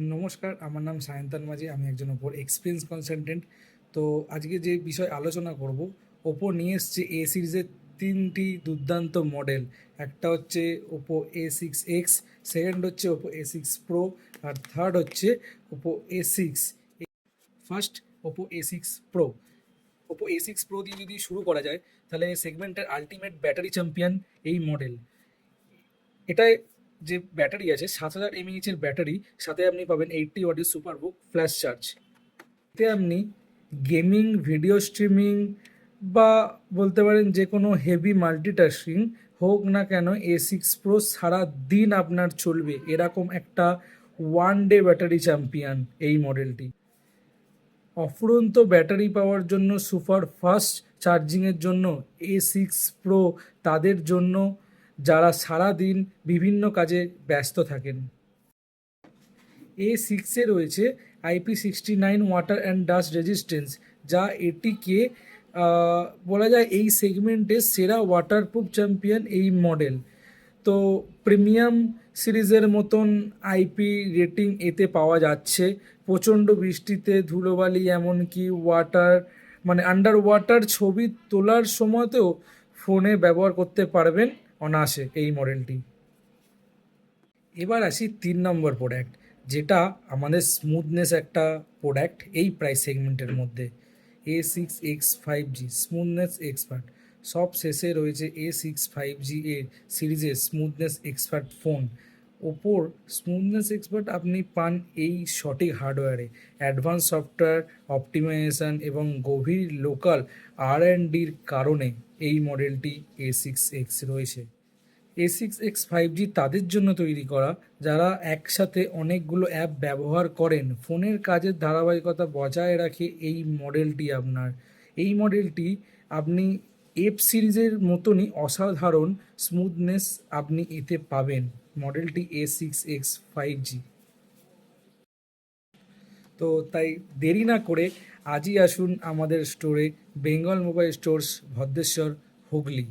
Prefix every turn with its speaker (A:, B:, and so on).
A: নমস্কার, আমার নাম সায়ন্তন মাঝি। আমি একজন ওপোর এক্সপিরিয়েন্স কনসালটেন্ট। তো আজকে যে বিষয় আলোচনা করব, ওপো নিয়ে এসছে এ সিরিজের 3টি দুর্দান্ত মডেল। একটা হচ্ছে ওপো A6X, সেকেন্ড হচ্ছে ওপো A6 প্রো, আর থার্ড হচ্ছে Oppo A6। First Oppo A6 pro. Oppo A6 pro দিয়ে যদি শুরু করা যায়, তাহলে সেগমেন্টের আলটিমেট ব্যাটারি চ্যাম্পিয়ন এই মডেল। এটায় যে ব্যাটারি আছে 7000 mAh এর ব্যাটারি, সাথে আপনি পাবেন 80 ওয়াটের সুপারবুক ফ্ল্যাশ চার্জ। এতে আপনি গেমিং, ভিডিও স্ট্রিমিং বা বলতে পারেন যে কোনো হেভি মাল্টিটাস্কিং হোক না কেন, A6 প্রো সারা দিন আপনার চলবে, এরকম একটা ওয়ান ডে ব্যাটারি চ্যাম্পিয়ন এই মডেলটি। অফুরন্ত ব্যাটারি পাওয়ার জন্য, সুপার ফাস্ট চার্জিংয়ের জন্য A6 প্রো তাদের জন্য যারা সারা দিন বিভিন্ন কাজে ব্যস্ত থাকেন। A6-এ রয়েছে IP69 water and dust resistance, যা এটিকে বলা যায় এই সেগমেন্টের সেরা ওয়াটারপ্রুফ চ্যাম্পিয়ন এই মডেল। তো প্রিমিয়াম সিরিজের মতন আইপি রেটিং এতে পাওয়া যাচ্ছে। প্রচণ্ড বৃষ্টিতে, ধুলোবালি, এমনকি আন্ডার ওয়াটার ছবি তোলার সময়তেও ফোনে ব্যবহার করতে পারবেন অনায়াসে এই মডেলটি। এবার আসি 3 নম্বর প্রোডাক্ট, যেটা আমাদের স্মুথনেস একটা প্রোডাক্ট এই প্রাইস সেগমেন্টের মধ্যে। A6X 5G smoothness expert. সব শেষে রয়েছে A6 5G এর সিরিজের স্মুথনেস এক্সপার্ট ফোন। ওপোর স্মুথনেস এক্সপার্ট আপনি পান এই সঠিক হার্ডওয়্যারে। অ্যাডভান্স সফটওয়্যার অপটিমাইজেশন এবং গভীর লোকাল R&Dর কারণে এই মডেলটি A6X রয়েছে। A6X 5G তাদের জন্য তৈরি করা যারা একসাথে অনেকগুলো অ্যাপ ব্যবহার করেন। ফোনের কাজের ধারাবাহিকতা বজায় রাখে এই মডেলটি আপনার। এই মডেলটি আপনি এফ সিরিজের মতনই অসাধারণ স্মুথনেস আপনি এতে পাবেন, মডেলটি A6X 5G। তো তাই দেরি না করে আজই আসুন আমাদের স্টোরে, বেঙ্গল মোবাইল স্টোর্স, ভদ্রেশ্বর, হুগলি।